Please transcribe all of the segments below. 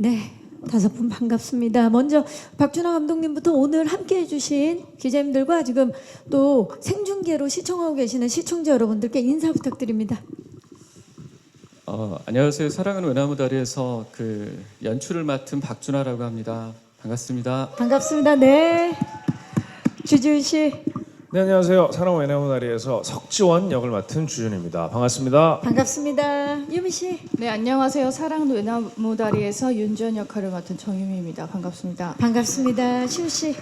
네, 5분 반갑습니다. 먼저 박준하 감독님부터 오늘 함께해 주신 기자님들과 지금 또 생중계로 시청하고 계시는 시청자 여러분들께 인사 부탁드립니다. 안녕하세요. 사랑은 외나무 다리에서 그 연출을 맡은 박준하라고 합니다. 반갑습니다. 반갑습니다. 네, 주지훈 씨. 네, 안녕하세요. 사랑은 외나무 다리에서 석지원 역을 맡은 주준입니다. 반갑습니다. 반갑습니다. 유미 씨. 네, 안녕하세요. 사랑은 외나무 다리에서 윤지원 역할을 맡은 정유미입니다. 반갑습니다. 반갑습니다. 시우 씨.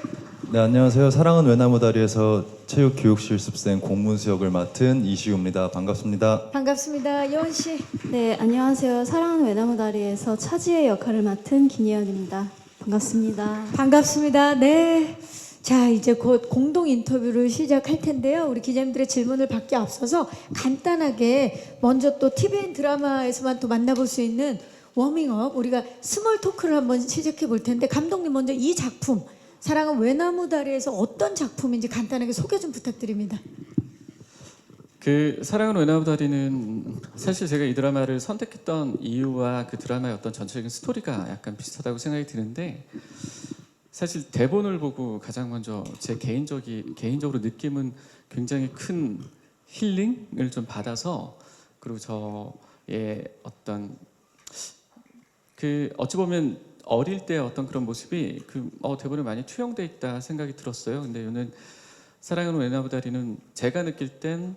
네, 안녕하세요. 사랑은 외나무 다리에서 체육교육실습생 공문수 역을 맡은 이시우입니다. 반갑습니다. 반갑습니다. 여원 씨. 네, 안녕하세요. 사랑하는 외나무 다리에서 차지의 역할을 맡은 김예연입니다. 반갑습니다. 반갑습니다. 네. 자, 이제 곧 공동 인터뷰를 시작할 텐데요. 우리 기자님들의 질문을 받기 앞서서 간단하게 먼저 또 TVN 드라마에서만 또 만나볼 수 있는 워밍업, 우리가 스몰 토크를 한번 시작해 볼 텐데, 감독님 먼저 이 작품 사랑은 외나무 다리에서 어떤 작품인지 간단하게 소개 좀 부탁드립니다. 그 사랑은 외나무 다리는 사실 제가 이 드라마를 선택했던 이유와 그 드라마의 어떤 전체적인 스토리가 약간 비슷하다고 생각이 드는데, 사실 대본을 보고 가장 먼저 제 개인적으로 느낌은 굉장히 큰 힐링을 좀 받아서, 그리고 저의 어떤 그 어찌 보면 어릴 때 어떤 그런 모습이 대본에 많이 투영돼 있다 생각이 들었어요. 근데 이는 사랑은 외나무 다리는 제가 느낄 땐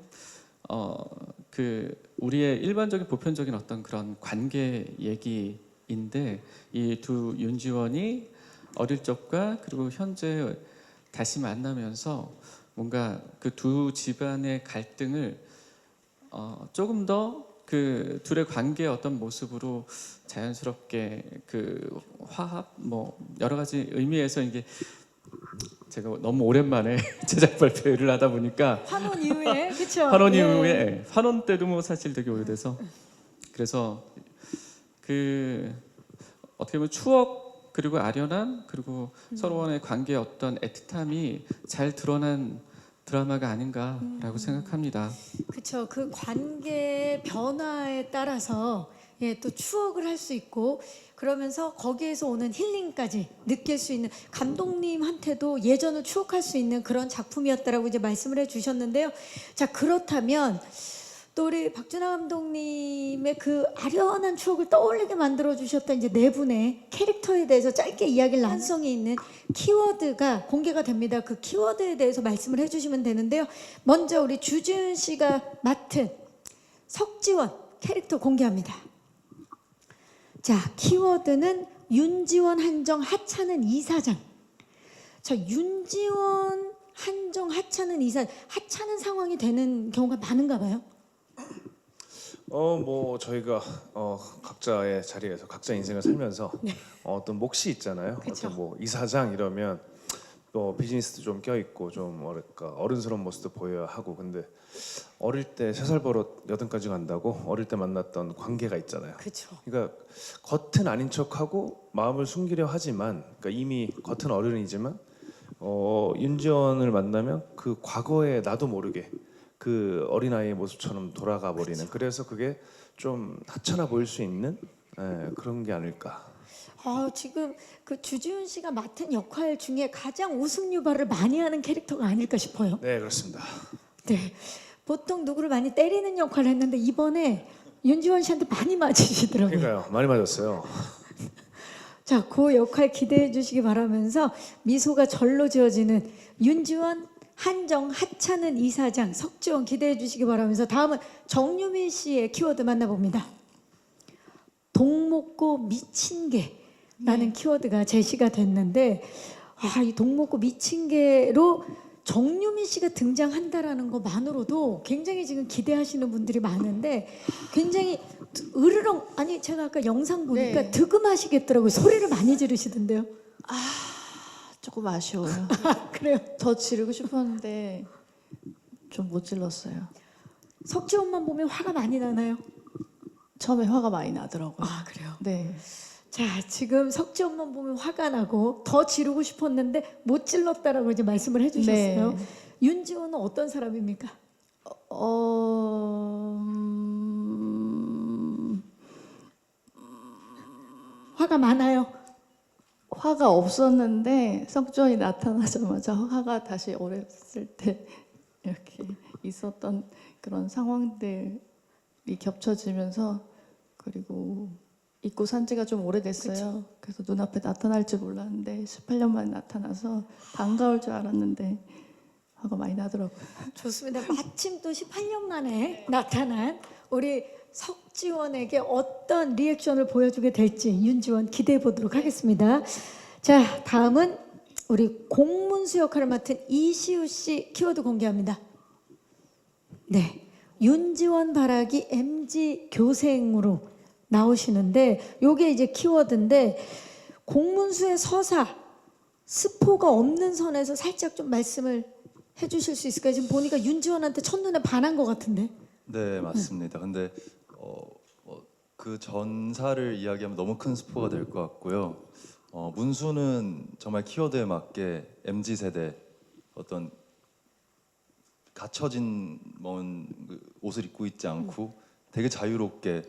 우리의 일반적인 보편적인 어떤 그런 관계 얘기인데, 이 두 윤지원이 어릴 적과 그리고 현재 다시 만나면서 뭔가 그 두 집안의 갈등을 조금 더 그 둘의 관계의 어떤 모습으로 자연스럽게 그 화합 뭐 여러 가지 의미에서, 이게 제가 너무 오랜만에 제작 발표를 하다 보니까 환원 이후에 그렇죠. 환원 이후에 환원 때도 뭐 사실 되게 오래돼서, 그래서 그 어떻게 보면 추억 그리고 아련함 그리고 서로 간의 관계의 어떤 애틋함이 잘 드러난 드라마가 아닌가라고 생각합니다. 그렇죠. 그 관계 변화에 따라서 또 추억을 할 수 있고, 그러면서 거기에서 오는 힐링까지 느낄 수 있는, 감독님한테도 예전을 추억할 수 있는 그런 작품이었다라고 이제 말씀을 해주셨는데요. 자, 그렇다면 또 우리 박준하 감독님의 그 아련한 추억을 떠올리게 만들어 주셨던 이제 네 분의 캐릭터에 대해서 짧게 이야기를 난성이 있는 키워드가 공개가 됩니다. 그 키워드에 대해서 말씀을 해주시면 되는데요. 먼저 우리 주지훈 씨가 맡은 석지원 캐릭터 공개합니다. 자, 키워드는 윤지원, 한정, 하찮은 이사장. 자, 윤지원, 한정, 하찮은 이사장. 하찮은 상황이 되는 경우가 많은가 봐요. 뭐 저희가 각자의 자리에서 각자 인생을 살면서 어떤 몫이 있잖아요. 그쵸. 어떤 뭐 이사장 이러면 또 비즈니스도 좀 껴있고 좀 뭐랄까 어른스러운 모습도 보여야 하고, 근데 어릴 때 3살 버릇 8까지 간다고 어릴 때 만났던 관계가 있잖아요. 그렇죠. 그러니까 겉은 아닌 척하고 마음을 숨기려 하지만, 그러니까 이미 겉은 어른이지만 윤지원을 만나면 그 과거에 나도 모르게 그 어린아이의 모습처럼 돌아가 버리는, 그쵸. 그래서 그게 좀 하찮아 보일 수 있는 그런 게 아닐까. 지금 그 주지훈 씨가 맡은 역할 중에 가장 웃음 유발을 많이 하는 캐릭터가 아닐까 싶어요. 네, 그렇습니다. 네, 보통 누구를 많이 때리는 역할을 했는데 이번에 윤지원 씨한테 많이 맞으시더라고요. 그러니까요, 많이 맞았어요. 자, 그 역할 기대해 주시기 바라면서 미소가 절로 지어지는 윤지원, 한정, 하찮은 이사장, 석지원 기대해 주시기 바라면서 다음은 정유미 씨의 키워드 만나봅니다. 동목고 미친 개라는 키워드가 제시가 됐는데, 이 동목고 미친 개로 정유미 씨가 등장한다라는 것만으로도 굉장히 지금 기대하시는 분들이 많은데, 굉장히 으르렁, 아니 제가 아까 영상 보니까 네. 득음하시겠더라고요. 소리를 많이 지르시던데요. 조금 아쉬워요. 그래요. 더 지르고 싶었는데 좀 못 질렀어요. 석지원만 보면 화가 많이 나나요? 처음에 화가 많이 나더라고요. 그래요. 네. 자, 지금 석지원만 보면 화가 나고 더 지르고 싶었는데 못 질렀다라고 이제 말씀을 해주셨어요. 네. 윤지원은 어떤 사람입니까? 화가 많아요. 화가 없었는데 석주원이 나타나자마자 화가 다시 어렸을 때 이렇게 있었던 그런 상황들이 겹쳐지면서 그리고 잊고 산 지가 좀 오래됐어요. 그래서 눈앞에 나타날 줄 몰랐는데 18년 만에 나타나서 반가울 줄 알았는데 화가 많이 나더라고요. 좋습니다. 마침 또 18년 만에 나타난 우리 석지원에게 어떤 리액션을 보여주게 될지 윤지원 기대해 보도록 하겠습니다. 자, 다음은 우리 공문수 역할을 맡은 이시우 씨 키워드 공개합니다. 네, 윤지원 바라기 MG 교생으로 나오시는데 요게 이제 키워드인데 공문수의 서사 스포가 없는 선에서 살짝 좀 말씀을 해주실 수 있을까요? 지금 보니까 윤지원한테 첫눈에 반한 것 같은데. 네, 맞습니다. 근데 그 전사를 이야기하면 너무 큰 스포가 될 것 같고요. 문수는 정말 키워드에 맞게 MZ 세대 어떤 갇혀진 먼 옷을 입고 있지 않고 되게 자유롭게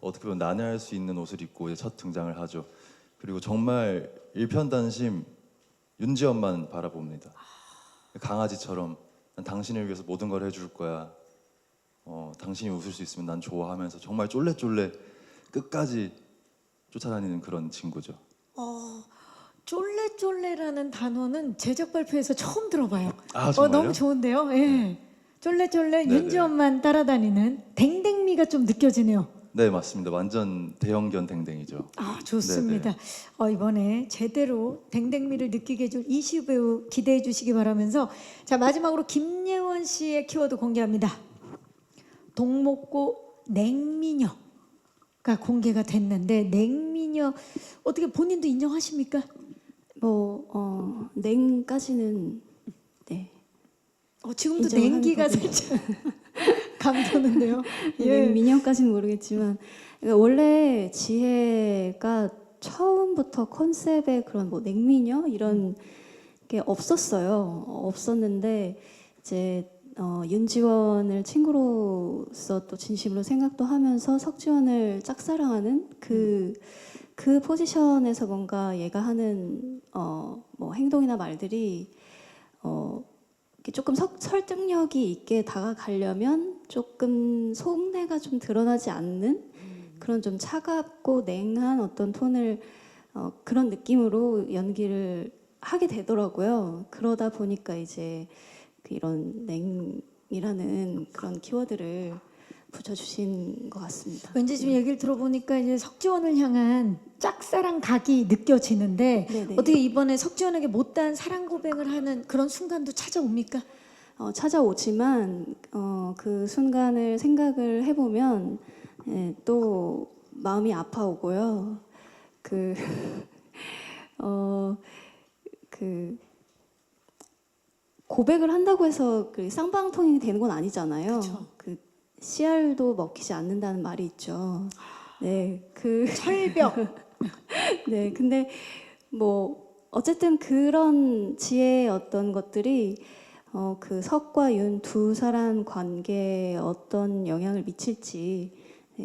어떻게 보면 난해할 수 있는 옷을 입고 이제 첫 등장을 하죠. 그리고 정말 일편단심 윤지원만 바라봅니다. 강아지처럼 난 당신을 위해서 모든 걸 해줄 거야. 당신이 웃을 수 있으면 난 좋아하면서 정말 쫄래쫄래 끝까지 쫓아다니는 그런 친구죠. 쫄래쫄래라는 단어는 제작 발표에서 처음 들어봐요. 아, 정말요? 너무 좋은데요. 예. 쫄래쫄래 네네. 윤지원만 따라다니는 댕댕미가 좀 느껴지네요. 네, 맞습니다. 완전 대형견 댕댕이죠. 아, 좋습니다. 이번에 제대로 댕댕미를 느끼게 해줄 이시우 배우 기대해 주시기 바라면서 자, 마지막으로 김예원 씨의 키워드 공개합니다. 동목고 냉미녀가 공개가 됐는데 냉미녀 어떻게 본인도 인정하십니까? 냉까지는 네. 지금도 인정하는 냉기가 거군요. 살짝 감도는데요. 예. 냉미녀까지는 모르겠지만 그러니까 원래 지혜가 처음부터 컨셉에 그런 뭐 냉미녀 이런 게 없었어요. 없었는데 이제 윤지원을 친구로서 또 진심으로 생각도 하면서 석지원을 짝사랑하는 그 포지션에서 뭔가 얘가 하는 뭐 행동이나 말들이 이렇게 조금 설득력이 있게 다가가려면 조금 속내가 좀 드러나지 않는 그런 좀 차갑고 냉한 어떤 톤을 그런 느낌으로 연기를 하게 되더라고요. 그러다 보니까 이제 이런 냉이라는 그런 키워드를 붙여주신 것 같습니다. 왠지 지금 얘기를 들어보니까 이제 석지원을 향한 짝사랑 각이 느껴지는데 네네. 어떻게 이번에 석지원에게 못다한 사랑 고백을 하는 그런 순간도 찾아옵니까? 찾아오지만 그 순간을 생각을 해보면 또 마음이 아파오고요. 그 고백을 한다고 해서 그 쌍방통이 되는 건 아니잖아요. 그쵸. 그 씨알도 먹히지 않는다는 말이 있죠. 네, 철벽. 네, 근데 뭐 어쨌든 그런 지혜의 어떤 것들이 그 석과 윤 두 사람 관계에 어떤 영향을 미칠지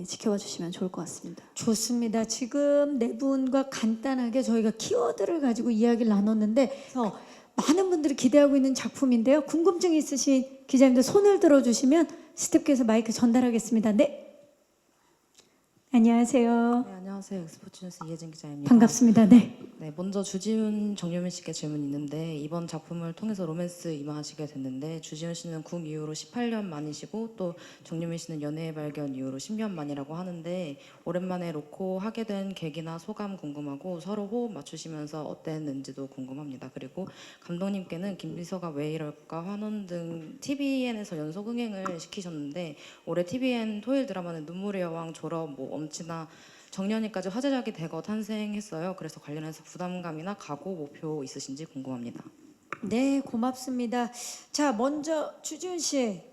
지켜봐 주시면 좋을 것 같습니다. 좋습니다. 지금 네 분과 간단하게 저희가 키워드를 가지고 이야기를 나눴는데 많은 분들이 기대하고 있는 작품인데요. 궁금증 있으신 기자님들 손을 들어주시면 스태프께서 마이크 전달하겠습니다. 네. 안녕하세요. 네, 안녕하세요. 엑스포츠뉴스 이혜진 기자입니다. 반갑습니다. 네. 네, 먼저 주지훈, 정유민 씨께 질문이 있는데 이번 작품을 통해서 로맨스 임하시게 됐는데 주지훈 씨는 궁 이후로 18년 만이시고 또 정유민 씨는 연애의 발견 이후로 10년 만이라고 하는데 오랜만에 로코 하게 된 계기나 소감 궁금하고 서로 호흡 맞추시면서 어땠는지도 궁금합니다. 그리고 감독님께는 김비서가 왜 이럴까 환원 등 TVN에서 연속 흥행을 시키셨는데 올해 TVN 토요일 드라마는 눈물의 여왕 졸업 뭐 엄치나 정년이까지 화제작이 되고 탄생했어요. 그래서 관련해서 부담감이나 각오, 목표 있으신지 궁금합니다. 네, 고맙습니다. 자, 먼저 주지훈 씨,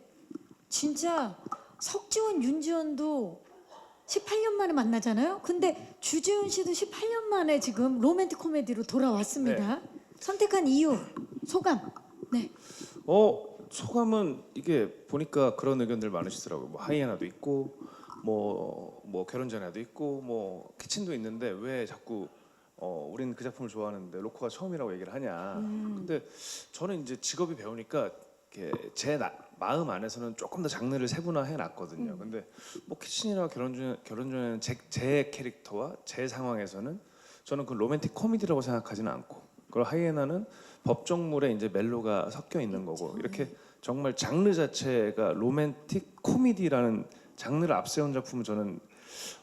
진짜 석지원, 윤지원도 18년 만에 만나잖아요. 근데 주지훈 씨도 18년 만에 지금 로맨틱 코미디로 돌아왔습니다. 선택한 이유, 소감. 네. 소감은 이게 보니까 그런 의견들 많으시더라고요. 뭐 하이에나도 있고 뭐 결혼 전에도 있고 뭐 키친도 있는데 왜 자꾸 우리는 그 작품을 좋아하는데 로코가 처음이라고 얘기를 하냐. 근데 저는 이제 직업이 배우니까 이렇게 제 마음 안에서는 조금 더 장르를 세분화해 놨거든요. 근데 뭐 키친이나 결혼 전에는 제 캐릭터와 제 상황에서는 저는 그 로맨틱 코미디라고 생각하지는 않고, 그리고 하이에나는 법정물에 이제 멜로가 섞여 있는 거고, 이렇게 정말 장르 자체가 로맨틱 코미디라는 장르를 앞세운 작품은 저는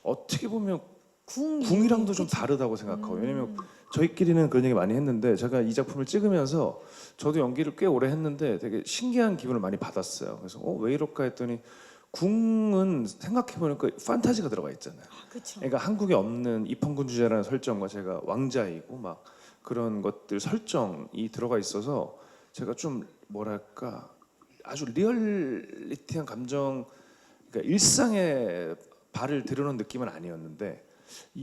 어떻게 보면 궁이랑도 좀 다르다고 생각하고, 왜냐면 저희끼리는 그런 얘기 많이 했는데, 제가 이 작품을 찍으면서 저도 연기를 꽤 오래 했는데 되게 신기한 기분을 많이 받았어요. 그래서 왜 이럴까 했더니 궁은 생각해보니까 판타지가 들어가 있잖아요. 그렇죠. 그러니까 한국에 없는 입헌군 주제라는 설정과 제가 왕자이고 막 그런 것들 설정이 들어가 있어서 제가 좀 뭐랄까 아주 리얼리티한 감정, 그러니까 일상에 발을 들여놓은 느낌은 아니었는데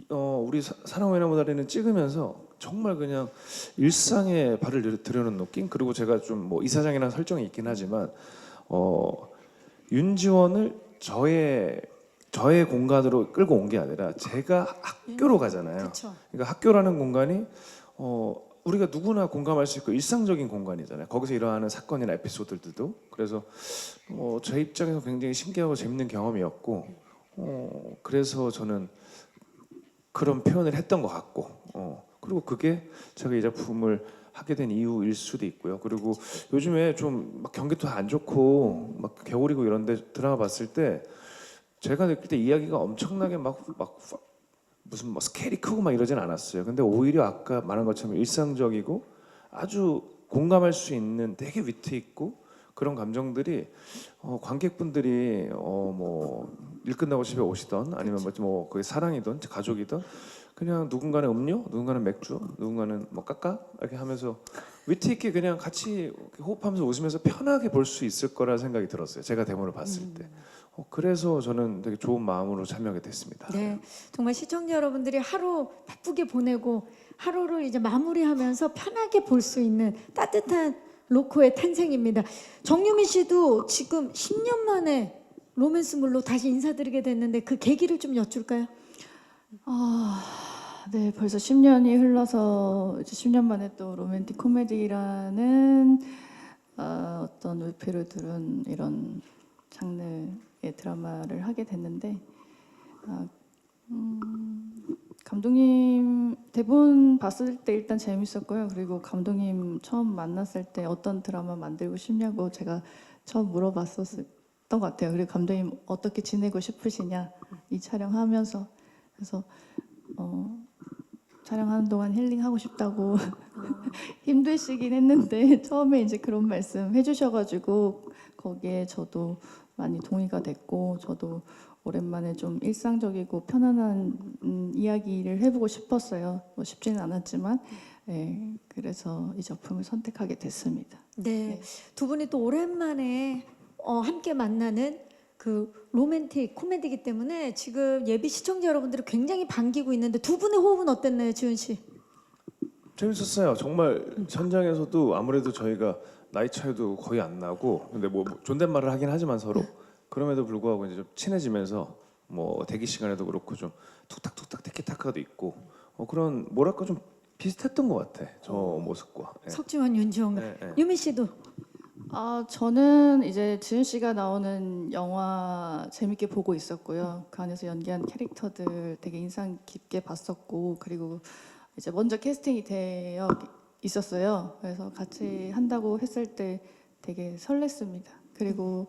우리 사랑의 나무다리는 찍으면서 정말 그냥 일상에 발을 들여놓은 느낌. 그리고 제가 좀 뭐 이사장이라는 설정이 있긴 하지만 윤지원을 저의 공간으로 끌고 온 게 아니라 제가 학교로 가잖아요. 그렇죠. 그러니까 학교라는 공간이 우리가 누구나 공감할 수 있고 일상적인 공간이잖아요. 거기서 일어나는 사건이나 에피소드들도. 그래서 제 입장에서 굉장히 신기하고 재밌는 경험이었고, 그래서 저는 그런 표현을 했던 것 같고, 그리고 그게 제가 이 작품을 하게 된 이유일 수도 있고요. 그리고 요즘에 좀 막 경기도 안 좋고 막 겨울이고 이런데 드라마 봤을 때 제가 느낄 때 이야기가 엄청나게 막 무슨 뭐 스케일이 크고 막 이러진 않았어요. 근데 오히려 아까 말한 것처럼 일상적이고 아주 공감할 수 있는 되게 위트 있고 그런 감정들이 관객분들이 뭐 일 끝나고 집에 오시던 아니면 뭐 그게 사랑이든 가족이든 그냥 누군가는 음료, 누군가는 맥주, 누군가는 뭐 까까 이렇게 하면서 위트 있게 그냥 같이 호흡하면서 웃으면서 편하게 볼 수 있을 거라 생각이 들었어요. 제가 대본을 봤을 때. 그래서 저는 되게 좋은 마음으로 참여하게 됐습니다. 네, 정말 시청자 여러분들이 하루 바쁘게 보내고 하루를 이제 마무리하면서 편하게 볼 수 있는 따뜻한 로코의 탄생입니다. 정유미 씨도 지금 10년 만에 로맨스물로 다시 인사드리게 됐는데 그 계기를 좀 여쭐까요? 네, 벌써 10년이 흘러서 이제 10년 만에 또 로맨틱 코미디라는 어떤 의피를 두른 이런 장르의 드라마를 하게 됐는데, 감독님 대본 봤을 때 일단 재밌었고요. 그리고 감독님 처음 만났을 때 어떤 드라마 만들고 싶냐고 제가 처음 물어봤었던 것 같아요. 그리고 감독님 어떻게 지내고 싶으시냐 이 촬영하면서. 그래서 촬영하는 동안 힐링하고 싶다고 힘드시긴 했는데 처음에 이제 그런 말씀 해주셔가지고 거기에 저도 많이 동의가 됐고, 저도 오랜만에 좀 일상적이고 편안한 이야기를 해보고 싶었어요. 뭐 쉽지는 않았지만, 네, 그래서 이 작품을 선택하게 됐습니다. 네, 두 분이 또 오랜만에 함께 만나는 그 로맨틱 코미디이기 때문에 지금 예비 시청자 여러분들이 굉장히 반기고 있는데 두 분의 호흡은 어땠나요, 지훈 씨? 재밌었어요. 정말 현장에서도 아무래도 저희가 나이 차이도 거의 안 나고, 근데 뭐 존댓말을 하긴 하지만 서로 그럼에도 불구하고 이제 좀 친해지면서 뭐 대기 시간에도 그렇고 좀 툭탁툭탁 티키타카도 있고 그런 뭐랄까 좀 비슷했던 것 같아. 저 모습과. 네. 석지원, 윤지원, 네, 네. 유미 씨도. 저는 이제 지은 씨가 나오는 영화 재밌게 보고 있었고요. 그 안에서 연기한 캐릭터들 되게 인상 깊게 봤었고, 그리고 이제 먼저 캐스팅이 되어 있었어요. 그래서 같이 한다고 했을 때 되게 설렜습니다. 그리고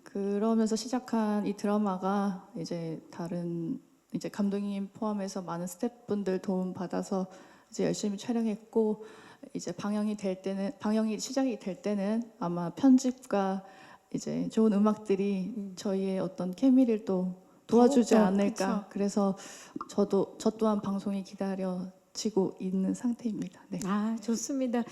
그러면서 시작한 이 드라마가 이제 다른 이제 감독님 포함해서 많은 스태프분들 도움 받아서 이제 열심히 촬영했고, 이제 방영이 시작이 될 때는 아마 편집과 이제 좋은 음악들이 저희의 어떤 케미를 또 도와주지 더욱더, 않을까. 그쵸. 그래서 저 또한 방송이 기다려지고 있는 상태입니다. 네. 좋습니다.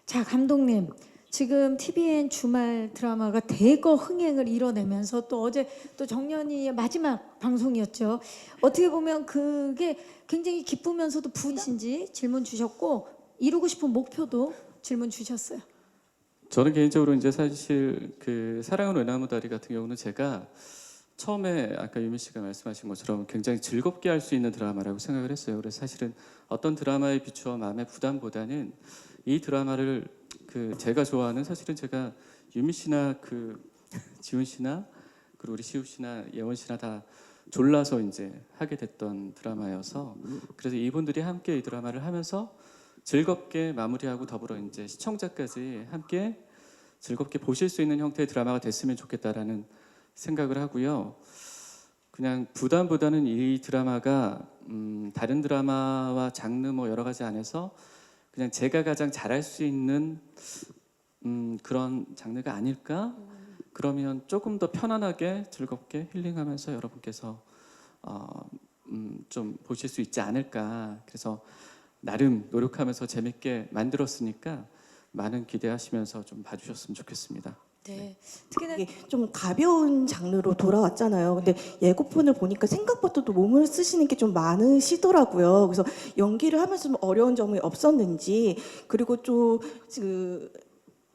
자, 감독님. 지금 TVN 주말 드라마가 대거 흥행을 이뤄내면서 또 어제 또 정년이의 마지막 방송이었죠. 어떻게 보면 그게 굉장히 기쁘면서도 부담이신지 질문 주셨고, 이루고 싶은 목표도 질문 주셨어요. 저는 개인적으로 이제 사실 그 사랑은 외나무다리 같은 경우는 제가 처음에 아까 유미 씨가 말씀하신 것처럼 굉장히 즐겁게 할 수 있는 드라마라고 생각을 했어요. 그래서 사실은 어떤 드라마에 비추어 마음의 부담보다는 이 드라마를 제가 좋아하는, 사실은 제가 유미 씨나 지훈 씨나 그리고 우리 시우 씨나 예원 씨나 다 졸라서 이제 하게 됐던 드라마여서, 그래서 이분들이 함께 이 드라마를 하면서 즐겁게 마무리하고 더불어 이제 시청자까지 함께 즐겁게 보실 수 있는 형태의 드라마가 됐으면 좋겠다라는 생각을 하고요. 그냥 부담보다는 이 드라마가 다른 드라마와 장르 뭐 여러 가지 안에서 그냥 제가 가장 잘할 수 있는 그런 장르가 아닐까? 그러면 조금 더 편안하게 즐겁게 힐링하면서 여러분께서 좀 보실 수 있지 않을까. 그래서 나름 노력하면서 재밌게 만들었으니까 많은 기대하시면서 좀 봐주셨으면 좋겠습니다. 네. 특히나 이게 좀 가벼운 장르로 돌아왔잖아요. 근데 예고편을 보니까 생각보다도 몸을 쓰시는 게 좀 많으시더라고요. 그래서 연기를 하면서 좀 어려운 점이 없었는지, 그리고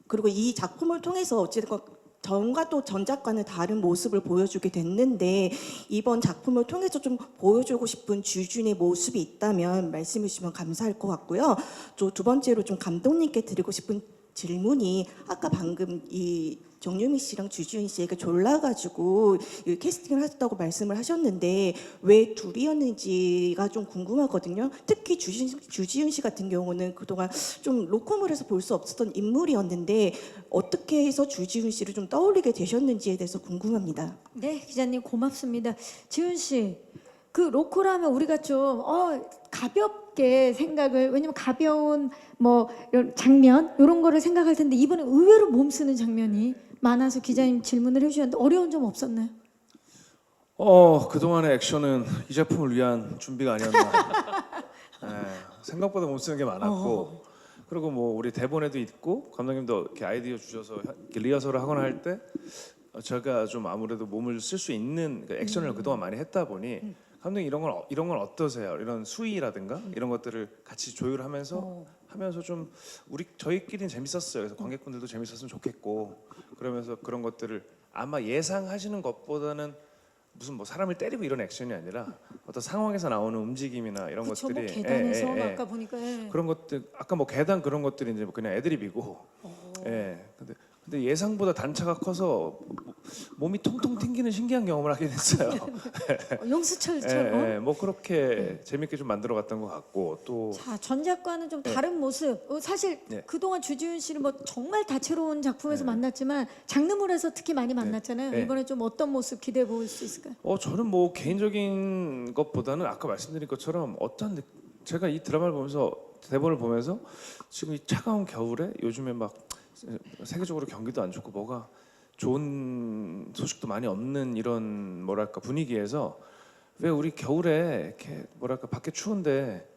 그리고 이 작품을 통해서 어쨌든 전과 또 전작과는 다른 모습을 보여주게 됐는데, 이번 작품을 통해서 좀 보여주고 싶은 주준의 모습이 있다면 말씀해 주시면 감사할 것 같고요. 또 두 번째로 좀 감독님께 드리고 싶은 질문이, 아까 방금 이 정유미 씨랑 주지훈 씨에게 졸라가지고 캐스팅을 하셨다고 말씀을 하셨는데 왜 둘이었는지가 좀 궁금하거든요. 특히 주지훈 씨 같은 경우는 그동안 좀 로코몰에서 볼 수 없었던 인물이었는데 어떻게 해서 주지훈 씨를 좀 떠올리게 되셨는지에 대해서 궁금합니다. 네, 기자님 고맙습니다. 지훈 씨, 그 로코라면 우리가 좀 가볍게 생각을, 왜냐면 가벼운 뭐 이런 장면 이런 거를 생각할 텐데 이번에 의외로 몸 쓰는 장면이 많아서 기자님 질문을 해주셨는데 어려운 점 없었나요? 그동안의 액션은 이 작품을 위한 준비가 아니었나. 네, 생각보다 못 쓰는 게 많았고, 그리고 뭐 우리 대본에도 있고 감독님도 이렇게 아이디어 주셔서 이렇게 리허설을 하거나 할 때 제가 좀 아무래도 몸을 쓸 수 있는 액션을 그동안 많이 했다 보니 감독님 이런 건 어떠세요? 이런 수위라든가 이런 것들을 같이 조율하면서 하면서 좀 저희끼리는 재밌었어요. 그래서 관객분들도 재밌었으면 좋겠고, 그러면서 그런 것들을 아마 예상하시는 것보다는 무슨 뭐 사람을 때리고 이런 액션이 아니라 어떤 상황에서 나오는 움직임이나 이런 그쵸, 것들이 뭐 계단에서 아까 보니까 그런 것들, 아까 뭐 계단 그런 것들이 이제 그냥 애드립이고, 근데 예상보다 단차가 커서 몸이 통통 튕기는 신기한 경험을 하게 됐어요. 용수철처럼. 뭐 그렇게 재밌게 좀 만들어갔던 것 같고, 또 자, 전작과는 좀 다른 모습. 사실 네. 그동안 주지훈 씨를 뭐 정말 다채로운 작품에서 만났지만 장르물에서 특히 많이 만났잖아요. 네. 이번에 좀 어떤 모습 기대해 볼 수 있을까요? 저는 뭐 개인적인 것보다는 아까 말씀드린 것처럼 제가 이 드라마를 보면서, 대본을 보면서 지금 이 차가운 겨울에 요즘에 막 세계적으로 경기도 안 좋고 뭐가 좋은 소식도 많이 없는 이런 뭐랄까 분위기에서 왜 우리 겨울에 이렇게 뭐랄까 밖에 추운데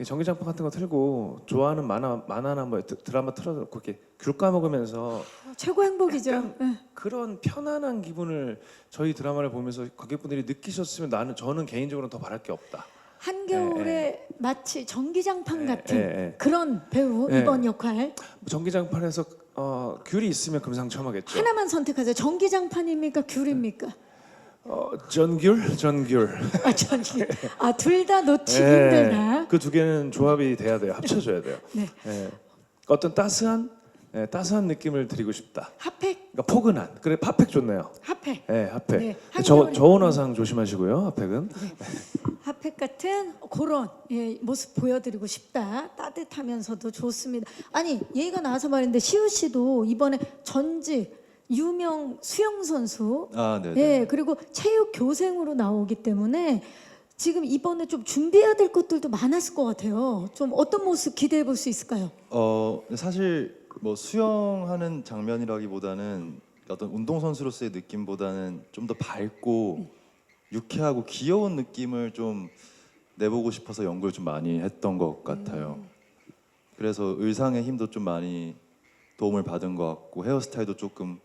전기장판 같은 거 틀고 좋아하는 만화나 뭐 드라마 틀어놓고 이렇게 귤 까먹으면서 최고 행복이죠. 네. 그런 편안한 기분을 저희 드라마를 보면서 관객분들이 느끼셨으면 저는 개인적으로 더 바랄 게 없다. 한겨울에 마치 전기장판 같은 그런 배우 이번 역할 전기장판에서 귤이 있으면 금상첨화겠죠. 하나만 선택하세요. 전기장판입니까? 귤입니까? 전귤. 둘 다 놓치기 힘들다. 그 두 개는 조합이 돼야 돼요. 합쳐져야 돼요. 네. 어떤 따스한 느낌을 드리고 싶다. 핫팩, 그러니까 포근한. 그래, 핫팩 좋네요. 핫팩. 네, 핫팩. 네, 저온화상 조심하시고요. 핫팩은. 핫팩 같은 그런 모습 보여드리고 싶다. 따뜻하면서도 좋습니다. 아니, 얘기가 나와서 말인데 시우 씨도 이번에 전직 유명 수영 선수, 네네. 그리고 체육 교생으로 나오기 때문에 지금 이번에 좀 준비해야 될 것들도 많았을 것 같아요. 좀 어떤 모습 기대해 볼 수 있을까요? 사실 뭐 수영하는 장면이라기보다는 어떤 운동선수로서의 느낌보다는 좀 더 밝고 유쾌하고 귀여운 느낌을 좀 내보고 싶어서 연구를 좀 많이 했던 것 같아요. 그래서 의상의 힘도 좀 많이 도움을 받은 것 같고, 헤어스타일도 조금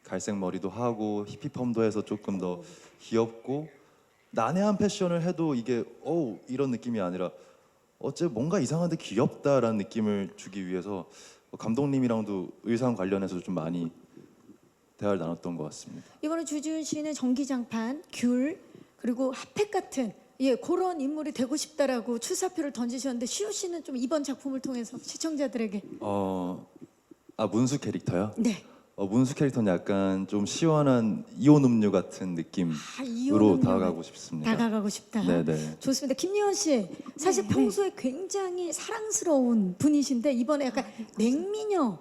갈색 머리도 하고 히피펌도 해서 조금 더 귀엽고, 난해한 패션을 해도 이게 이런 느낌이 아니라 뭔가 이상한데 귀엽다라는 느낌을 주기 위해서 감독님이랑도 의상 관련해서 좀 많이 대화를 나눴던 것 같습니다. 이번에 주지훈 씨는 전기장판, 귤 그리고 핫팩 같은 그런 인물이 되고 싶다라고 출사표를 던지셨는데 시우 씨는 좀 이번 작품을 통해서 시청자들에게 문수 캐릭터요? 네. 문수 캐릭터는 약간 좀 시원한 이온 음료 같은 느낌으로 이혼으로 다가가고 싶습니다. 다가가고 싶다. 네네. 좋습니다. 김예원 씨, 사실 평소에 굉장히 사랑스러운 분이신데 이번에 약간 냉미녀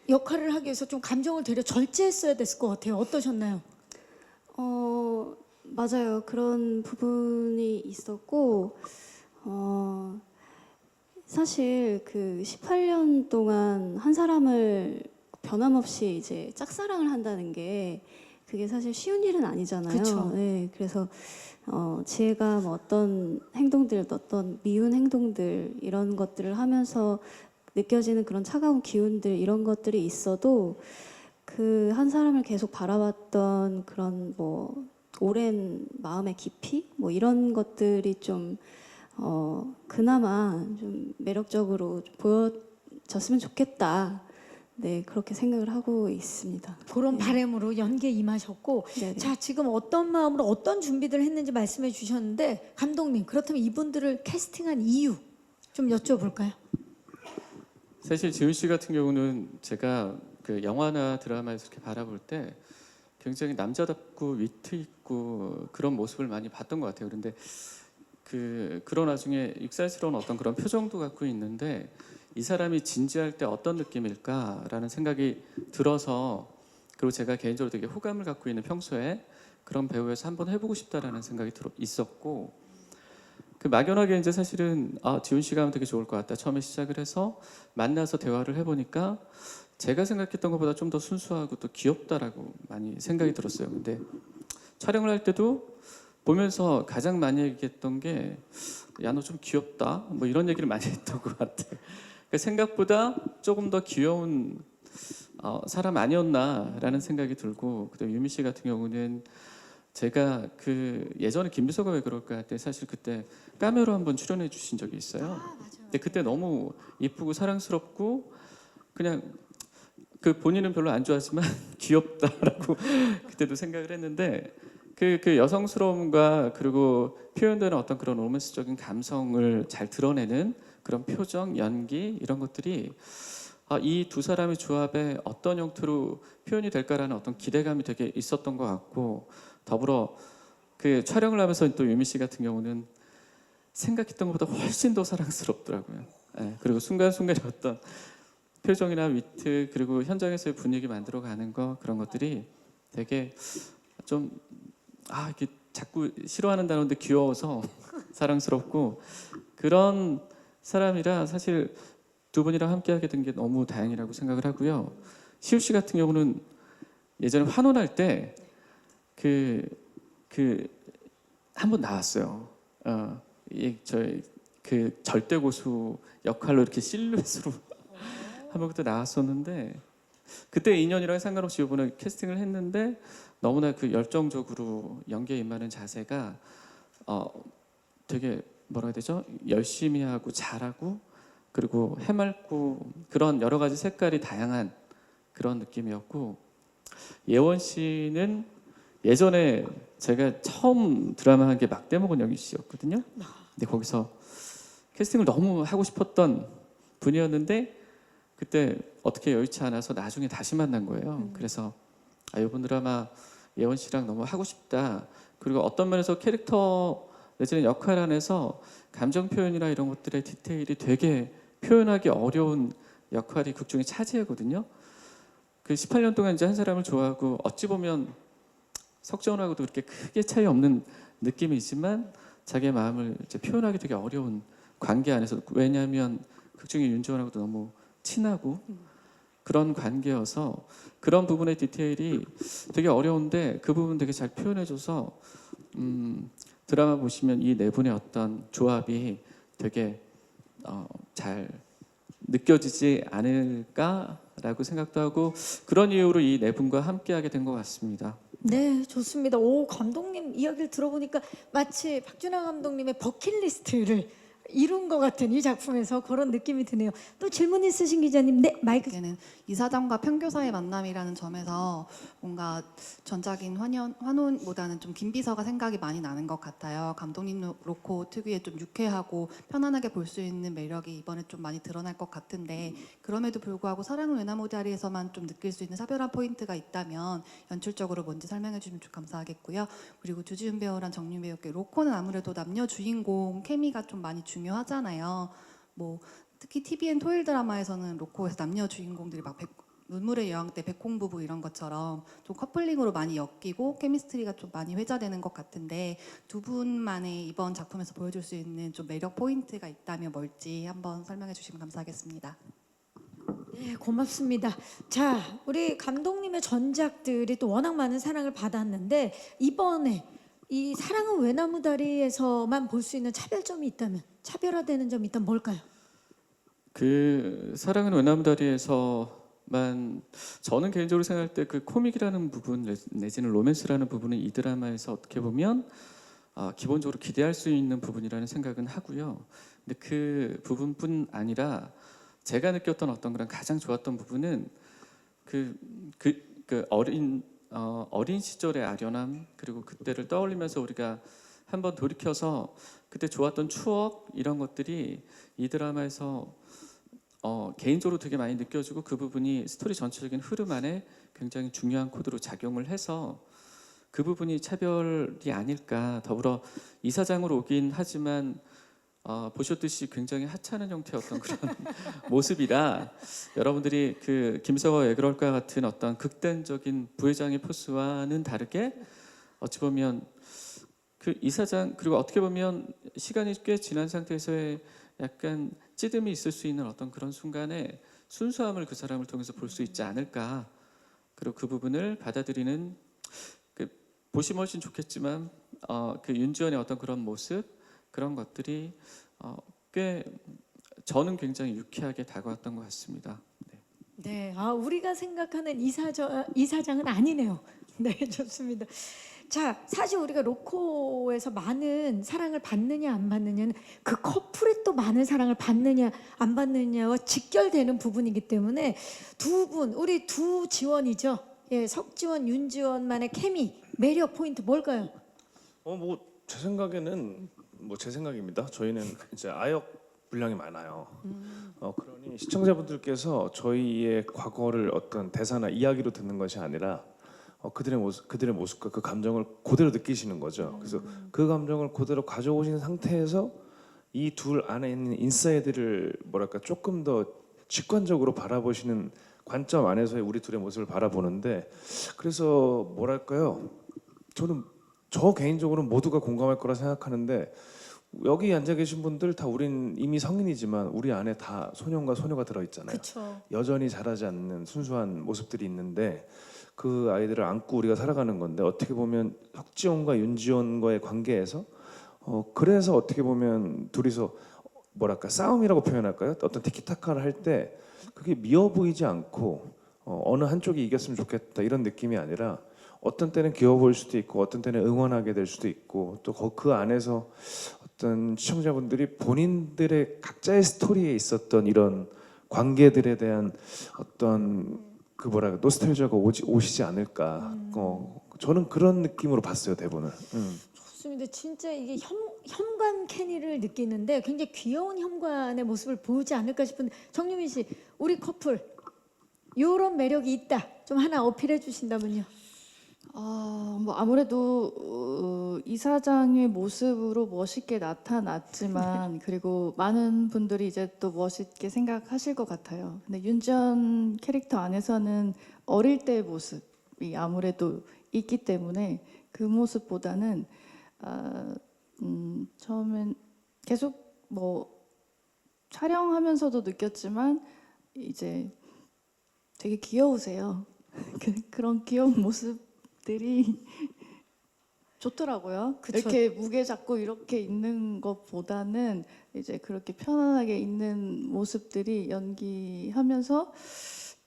역할을 하기 위해서 좀 감정을 되려 절제했어야 됐을 것 같아요. 어떠셨나요? 맞아요. 그런 부분이 있었고, 사실 그 18년 동안 한 사람을 변함없이 이제 짝사랑을 한다는 게 그게 사실 쉬운 일은 아니잖아요. 그쵸. 네, 그래서 지혜가 뭐 어떤 행동들, 어떤 미운 행동들 이런 것들을 하면서 느껴지는 그런 차가운 기운들 이런 것들이 있어도 그 한 사람을 계속 바라봤던 그런 뭐 오랜 마음의 깊이 뭐 이런 것들이 좀 그나마 좀 매력적으로 좀 보여졌으면 좋겠다. 네, 그렇게 생각을 하고 있습니다. 그런 네. 바람으로 연기에 임하셨고 네네. 자 지금 어떤 마음으로 어떤 준비들을 했는지 말씀해 주셨는데 감독님 그렇다면 이분들을 캐스팅한 이유 좀 여쭤볼까요? 사실 지훈 씨 같은 경우는 제가 그 영화나 드라마에서 이렇게 바라볼 때 굉장히 남자답고 위트 있고 그런 모습을 많이 봤던 것 같아요. 그런데 그런 와중에 익살스러운 어떤 그런 표정도 갖고 있는데 이 사람이 진지할 때 어떤 느낌일까라는 생각이 들어서 그리고 제가 개인적으로 되게 호감을 갖고 있는 평소에 그런 배우에서 한번 해보고 싶다라는 생각이 있었고 그 막연하게 이제 사실은 지훈 씨가 하면 되게 좋을 것 같다 처음에 시작을 해서 만나서 대화를 해보니까 제가 생각했던 것보다 좀 더 순수하고 또 귀엽다라고 많이 생각이 들었어요. 근데 촬영을 할 때도 보면서 가장 많이 얘기했던 게 야 너 좀 귀엽다 뭐 이런 얘기를 많이 했던 것 같아요. 그러니까 생각보다 조금 더 귀여운 사람 아니었나라는 생각이 들고 그다음 유미 씨 같은 경우는 제가 그 예전에 김비서가 왜 그럴까 할 때 사실 그때 까메로 한번 출연해 주신 적이 있어요. 근데 그때 너무 이쁘고 사랑스럽고 그냥 그 본인은 별로 안 좋아하지만 귀엽다라고 그때도 생각을 했는데 그 여성스러움과 그리고 표현되는 어떤 그런 로맨스적인 감성을 잘 드러내는 그런 표정, 연기 이런 것들이 이 두 사람의 조합에 어떤 형태로 표현이 될까라는 어떤 기대감이 되게 있었던 것 같고 더불어 그 촬영을 하면서 또 유미 씨 같은 경우는 생각했던 것보다 훨씬 더 사랑스럽더라고요. 네, 그리고 순간순간의 어떤 표정이나 위트 그리고 현장에서의 분위기 만들어가는 거 그런 것들이 되게 좀 이렇게 자꾸 싫어하는 단어인데 귀여워서 사랑스럽고 그런 사람이라 사실 두 분이랑 함께하게 된 게 너무 다행이라고 생각을 하고요. 시우 씨 같은 경우는 예전에 환혼할 때 한 번 나왔어요. 저희 그 절대 고수 역할로 이렇게 실루엣으로 한 번 그때 나왔었는데 그때 인연이랑 상관없이 이번에 캐스팅을 했는데 너무나 그 열정적으로 연기에 임하는 자세가 되게 뭐라 해야 되죠? 열심히 하고 잘하고 그리고 해맑고 그런 여러 가지 색깔이 다양한 그런 느낌이었고 예원 씨는 예전에 제가 처음 드라마 한 게 막대 먹은 영희 씨였거든요. 근데 거기서 캐스팅을 너무 하고 싶었던 분이었는데 그때 어떻게 여의치 않아서 나중에 다시 만난 거예요. 그래서 이번 드라마 예원 씨랑 너무 하고 싶다. 그리고 어떤 면에서 캐릭터 내지는 역할 안에서 감정 표현이나 이런 것들의 디테일이 되게 표현하기 어려운 역할이 극 중에 차지하거든요. 그 18년 동안 이제 한 사람을 좋아하고 어찌 보면 석재원하고도 그렇게 크게 차이 없는 느낌이 있지만 자기의 마음을 이제 표현하기 되게 어려운 관계 안에서 왜냐하면 극 중에 윤지원하고도 너무 친하고 그런 관계여서 그런 부분의 디테일이 되게 어려운데 그 부분 되게 잘 표현해줘서 드라마 보시면 이 네 분의 어떤 조합이 되게 잘 느껴지지 않을까라고 생각도 하고 그런 이유로 이 네 분과 함께하게 된 것 같습니다. 네, 좋습니다. 오, 감독님 이야기를 들어보니까 마치 박준하 감독님의 버킷리스트를 이룬 것 같은 이 작품에서 그런 느낌이 드네요. 또 질문 있으신 기자님, 네 마이크. 는 이사장과 편교사의 만남이라는 점에서 뭔가 전작인 환혼보다는 좀 김비서가 생각이 많이 나는 것 같아요. 감독님 로코 특유의 좀 유쾌하고 편안하게 볼 수 있는 매력이 이번에 좀 많이 드러날 것 같은데, 그럼에도 불구하고 사랑은 외나무다리에서만 좀 느낄 수 있는 차별한 포인트가 있다면 연출적으로 뭔지 설명해 주시면 좀 감사하겠고요. 그리고 주지훈 배우랑 정윤 배우께 로코는 아무래도 남녀 주인공 케미가 좀 많이 중요하잖아요. 뭐 특히 TVN 토요일 드라마에서는 로코에서 남녀 주인공들이 막 눈물의 여왕 때 백홍 부부 이런 것처럼 좀 커플링으로 많이 엮이고 케미스트리가 좀 많이 회자되는 것 같은데, 두 분만의 이번 작품에서 보여줄 수 있는 좀 매력 포인트가 있다면 뭘지 한번 설명해 주시면 감사하겠습니다. 네, 고맙습니다. 자, 우리 감독님의 전작들이 또 워낙 많은 사랑을 받았는데 이번에 이 사랑은 외나무다리에서만 볼 수 있는 차별점이 있다면, 차별화되는 점이 있다면 뭘까요? 그 사랑은 외나무다리에서만 저는 개인적으로 생각할 때 그 코믹이라는 부분 내지는 로맨스라는 부분은 이 드라마에서 어떻게 보면 기본적으로 기대할 수 있는 부분이라는 생각은 하고요. 근데 그 부분뿐 아니라 제가 느꼈던 어떤 그런 가장 좋았던 부분은 그 어린 시절의 아련함, 그리고 그때를 떠올리면서 우리가 한번 돌이켜서 그때 좋았던 추억, 이런 것들이 이 드라마에서 개인적으로 되게 많이 느껴지고, 그 부분이 스토리 전체적인 흐름 안에 굉장히 중요한 코드로 작용을 해서 그 부분이 차별이 아닐까. 더불어 이사장으로 오긴 하지만 보셨듯이 굉장히 하찮은 형태의 어떤 그런 모습이라, 여러분들이 그 김서가 왜 그럴까 같은 어떤 극단적인 부회장의 포스와는 다르게 어찌 보면 그 이사장, 그리고 어떻게 보면 시간이 꽤 지난 상태에서의 약간 찌듦이 있을 수 있는 어떤 그런 순간에 순수함을 그 사람을 통해서 볼 수 있지 않을까. 그리고 그 부분을 받아들이는, 그 보시면 훨씬 좋겠지만 그 윤지원의 어떤 그런 모습, 그런 것들이 꽤 저는 굉장히 유쾌하게 다가왔던 것 같습니다. 네. 네, 우리가 생각하는 이사장은 아니네요. 네, 좋습니다. 자, 사실 우리가 로코에서 많은 사랑을 받느냐 안 받느냐는 그 커플이 또 많은 사랑을 받느냐 안 받느냐와 직결되는 부분이기 때문에 두 분, 우리 두 지원이죠. 예, 석지원, 윤지원만의 케미, 매력 포인트 뭘까요? 뭐 제 생각에는 제 생각입니다. 저희는 이제 아역 분량이 많아요. 그러니 시청자분들께서 저희의 과거를 어떤 대사나 이야기로 듣는 것이 아니라 그들의 모습과 그 감정을 그대로 느끼시는 거죠. 그래서 그 감정을 그대로 가져오신 상태에서 이 둘 안에 있는 인사이드를 조금 더 직관적으로 바라보시는 관점 안에서의 우리 둘의 모습을 바라보는데, 그래서 저는 저 개인적으로는 모두가 공감할 거라 생각하는데, 여기 앉아 계신 분들 다 우린 이미 성인이지만 우리 안에 다 소년과 소녀가 들어있잖아요. 그렇죠. 여전히 자라지 않는 순수한 모습들이 있는데 그 아이들을 안고 우리가 살아가는 건데, 어떻게 보면 석지원과 윤지원과의 관계에서 그래서 어떻게 보면 둘이서 싸움이라고 표현할까요? 어떤 티키타카를 할 때 그게 미워 보이지 않고 어느 한쪽이 이겼으면 좋겠다 이런 느낌이 아니라, 어떤 때는 귀여워 보일 수도 있고 어떤 때는 응원하게 될 수도 있고, 또 그 안에서 어떤 시청자분들이 본인들의 각자의 스토리에 있었던 이런 관계들에 대한 어떤 노스텔지아가 오시지 않을까. 저는 그런 느낌으로 봤어요, 대본을. 좋습니다. 진짜 이게 현관 케니를 느끼는데 굉장히 귀여운 현관의 모습을 보이지 않을까 싶은데, 정유민 씨, 우리 커플 이런 매력이 있다. 좀 하나 어필해 주신다면요. 뭐 아무래도 이사장의 모습으로 멋있게 나타났지만 그리고 많은 분들이 이제 또 멋있게 생각하실 것 같아요. 근데 윤지원 캐릭터 안에서는 어릴 때의 모습이 아무래도 있기 때문에 그 모습보다는 처음엔 계속 촬영하면서도 느꼈지만 이제 되게 귀여우세요. 그런 귀여운 모습들이 좋더라고요. 그쵸. 이렇게 무게 잡고 이렇게 있는 것보다는 이제 그렇게 편안하게 있는 모습들이 연기하면서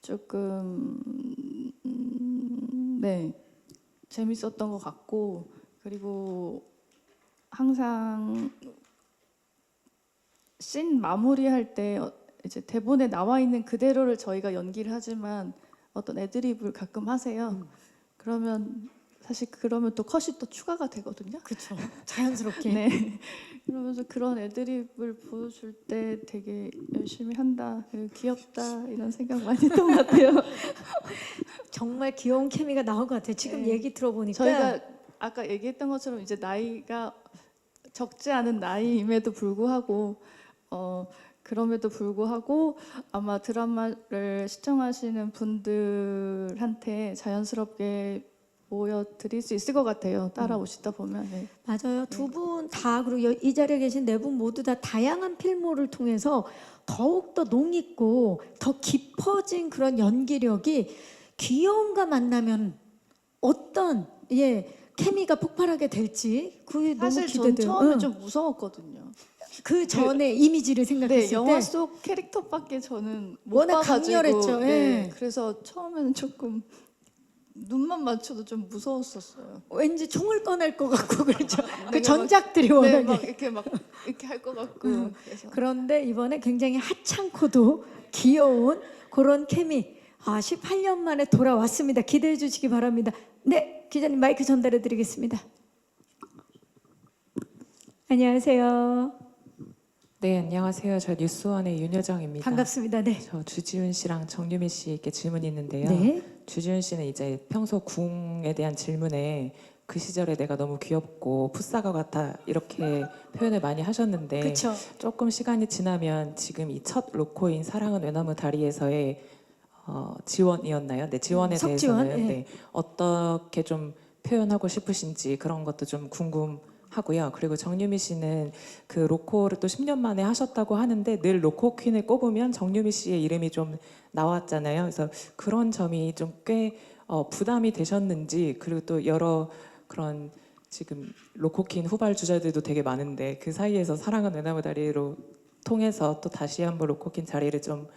조금 재밌었던 것 같고, 그리고 항상 씬 마무리할 때 이제 대본에 나와 있는 그대로를 저희가 연기를 하지만 어떤 애드립을 가끔 하세요. 그러면 사실 그러면 또 컷이 또 추가가 되거든요. 그렇죠. 자연스럽게. 네. 그러면서 그런 애드립을 보여줄 때 되게 열심히 한다, 그리고 귀엽다 이런 생각 많이 했던 것 같아요. 정말 귀여운 케미가 나온 것 같아요. 지금 네. 얘기 들어보니까 저희가 아까 얘기했던 것처럼 이제 나이가 적지 않은 나이임에도 불구하고 그럼에도 불구하고 아마 드라마를 시청하시는 분들한테 자연스럽게 보여드릴 수 있을 것 같아요. 따라오시다 보면. 네. 맞아요. 두 분 다 그리고 이 자리에 계신 네 분 모두 다 다양한 필모를 통해서 더욱 더 농익고 더 깊어진 그런 연기력이 귀여움과 만나면 어떤 케미가 폭발하게 될지 그게 너무 사실 전 기대돼요. 처음에 응. 좀 무서웠거든요. 그 전에 이미지를 생각했을 네, 영화 때 속 캐릭터밖에 저는 못 워낙 봐가지고, 강렬했죠. 네, 예. 그래서 처음에는 조금 눈만 맞춰도 좀 무서웠었어요. 왠지 총을 꺼낼 것 같고 그렇죠. 그 내가 전작들이 네, 워낙에 막 이렇게 할 것 같고. 그래서 그런데 이번에 굉장히 하찮고도 귀여운 그런 케미 18년 만에 돌아왔습니다. 기대해 주시기 바랍니다. 네, 기자님 마이크 전달해 드리겠습니다. 안녕하세요. 네, 안녕하세요. 저 뉴스원의 윤여정입니다. 반갑습니다. 네. 저 주지훈 씨랑 정유미 씨께 질문이 있는데요. 네. 주지훈 씨는 이제 평소 궁에 대한 질문에 그 시절에 내가 너무 귀엽고 풋사과 같아 이렇게 표현을 많이 하셨는데 그렇죠. 조금 시간이 지나면 지금 이 첫 로코인 사랑은 외나무 다리에서의 지원이었나요? 네, 지원에 석지원, 대해서는 예. 네, 어떻게 좀 표현하고 싶으신지 그런 것도 좀 궁금하고요. 그리고 정유미 씨는 그 로코를 또 10년 만에 하셨다고 하는데 늘 로코 퀸을 꼽으면 정유미 씨의 이름이 좀 나왔잖아요. 그래서 그런 점이 좀 꽤 부담이 되셨는지, 그리고 또 여러 그런 지금 로코퀸 후발 주자들도 되게 많은데 그 사이에서 사랑은 외나무 다리로 통해서 또 다시 한번 로코퀸 자리를 좀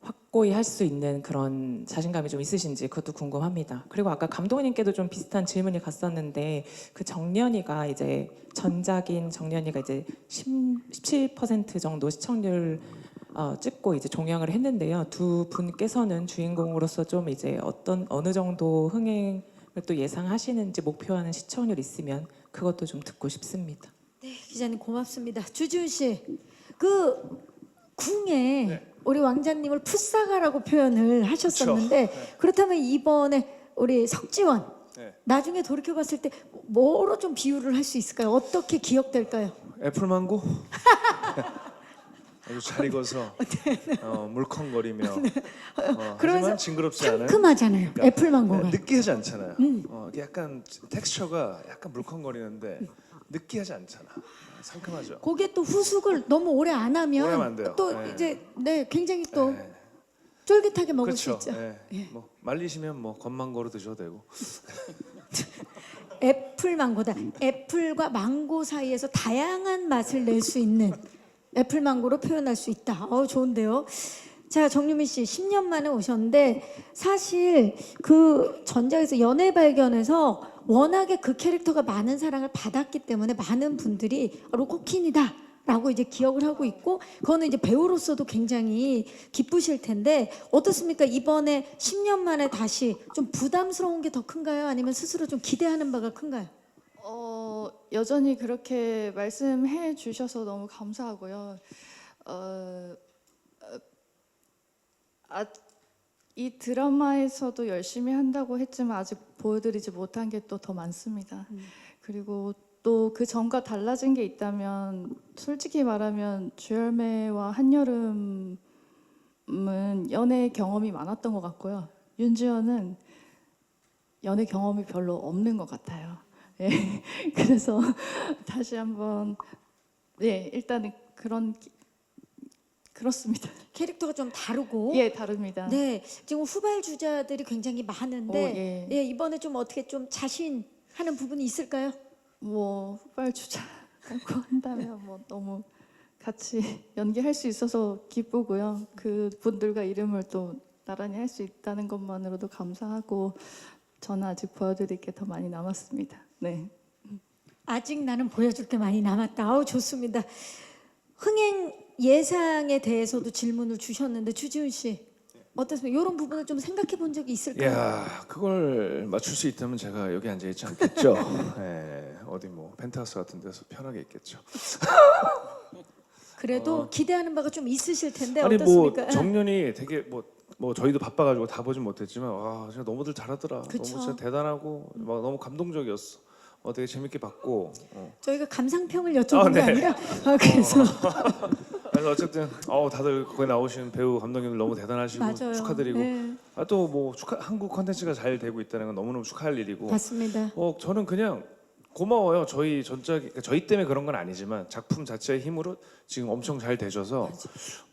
확고히 할 수 있는 그런 자신감이 좀 있으신지 그것도 궁금합니다. 그리고 아까 감독님께도 좀 비슷한 질문이 갔었는데 그 정년이가 이제 전작인 정년이가 이제 17% 정도 시청률 찍고 이제 종영을 했는데요. 두 분께서는 주인공으로서 좀 이제 어느 정도 흥행을 또 예상하시는지 목표하는 시청률 있으면 그것도 좀 듣고 싶습니다. 네, 기자님 고맙습니다. 주지훈 씨, 그 궁에 우리 왕자님을 풋사과라고 표현을 하셨었는데 그렇다면 이번에 우리 석지원 나중에 돌이켜 봤을 때 뭐로 좀 비유를 할 수 있을까요? 어떻게 기억될까요? 애플망고? 아주 잘 익어서 물컹거리며 하지만 징그럽지 않아요. 상큼하잖아요. 그러니까, 애플망고가. 느끼하지 않잖아요. 이게 약간 텍스처가 약간 물컹거리는데 느끼하지 않잖아. 상큼하죠. 그게 또 후숙을 너무 오래 안 오래 하면 안 하면 돼요. 또 네. 이제 굉장히 또 네. 쫄깃하게 먹을 그렇죠. 수 있죠. 네. 뭐 말리시면 뭐 건망고로 드셔도 되고. 애플망고다. 애플과 망고 사이에서 다양한 맛을 낼 수 있는 애플망고로 표현할 수 있다. 좋은데요. 자, 정유미 씨 10년 만에 오셨는데 사실 그 전작에서 연애 발견에서 워낙에 그 캐릭터가 많은 사랑을 받았기 때문에 많은 분들이 로코퀸이다 라고 이제 기억을 하고 있고 그거는 이제 배우로서도 굉장히 기쁘실 텐데 어떻습니까? 이번에 10년 만에 다시 좀 부담스러운 게 더 큰가요? 아니면 스스로 좀 기대하는 바가 큰가요? 여전히 그렇게 말씀해 주셔서 너무 감사하고요. 이 드라마에서도 열심히 한다고 했지만 아직 보여드리지 못한 게 또 더 많습니다. 그리고 또 그 전과 달라진 게 있다면 솔직히 말하면 주열매와 한여름은 연애 경험이 많았던 것 같고요. 윤지연은 연애 경험이 별로 없는 것 같아요. 예. 그래서 다시 한번 일단은 그렇습니다. 캐릭터가 좀 다르고 예, 다릅니다. 네, 지금 후발 주자들이 굉장히 많은데 예. 이번에 좀 어떻게 좀 자신하는 부분이 있을까요? 뭐 후발 주자라고 한다면 뭐 너무 같이 연기할 수 있어서 기쁘고요. 그 분들과 이름을 또 나란히 할 수 있다는 것만으로도 감사하고 저는 아직 보여드릴 게 더 많이 남았습니다. 네. 아직 나는 보여줄 게 많이 남았다. 좋습니다. 흥행 예상에 대해서도 질문을 주셨는데 주지훈 씨 어떻습니까? 이런 부분을 좀 생각해 본 적이 있을까요? 야, 그걸 맞출 수 있다면 제가 여기 앉아 있지 않겠죠. 예, 어디 뭐 펜트하우스 같은 데서 편하게 있겠죠. 그래도 기대하는 바가 좀 있으실 텐데 아니 어떻습니까? 뭐 정년이 되게 뭐 저희도 바빠가지고 다 보진 못했지만 와 진짜 너무들 잘하더라. 그쵸. 너무 진짜 대단하고 막 너무 감동적이었어. 되게 재밌게 봤고. 저희가 감상평을 여쭤본 게 네. 아니라 그래서 그래서 어쨌든 다들 거기 나오신 배우 감독님들 너무 대단하시고 맞아요. 축하드리고 네, 또 뭐 한국 컨텐츠가 잘 되고 있다는 건 너무너무 축하할 일이고 맞습니다. 저는 그냥 고마워요. 저희 전작이 저희 때문에 그런 건 아니지만 작품 자체의 힘으로 지금 엄청 잘 되셔서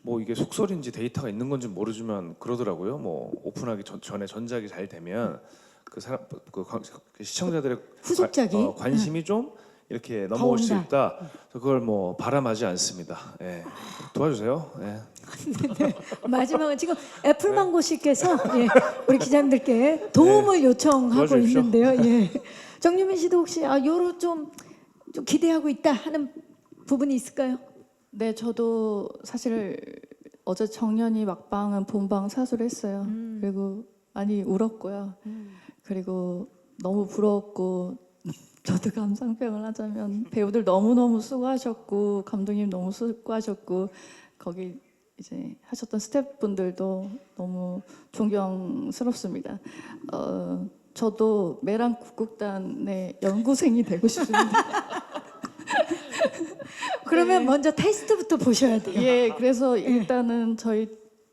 뭐 이게 속설인지 데이터가 있는 건지 모르지만 그러더라고요. 뭐 오픈하기 전에 전작이 잘 되면 그 시청자들의 후속작이 관심이 좀 이렇게 넘어올 수 온다. 있다. 그걸 뭐 바람하지 않습니다. 예. 도와주세요. 예. 마지막은 지금 애플망고 씨께서 예, 우리 기자님들께 도움을 요청하고 도와주십시오. 있는데요. 예. 정유민 씨도 혹시 요로 좀 기대하고 있다 하는 부분이 있을까요? 네, 저도 사실 어제 정연이 막방은 본방 사수했어요. 그리고 많이 울었고요. 그리고 너무 부러웠고 저도 감상평을 하자면 배우들 너무너무 수고하셨고 감독님 너무 수고하셨고 거기 이제 하셨던 스태프분들도 너무 존경스럽습니다. 저도 매랑 국극단의 연구생이 되고 싶습니다. 그러면 먼저 테스트부터 보셔야 돼요. 예, 그래서 일단은 저희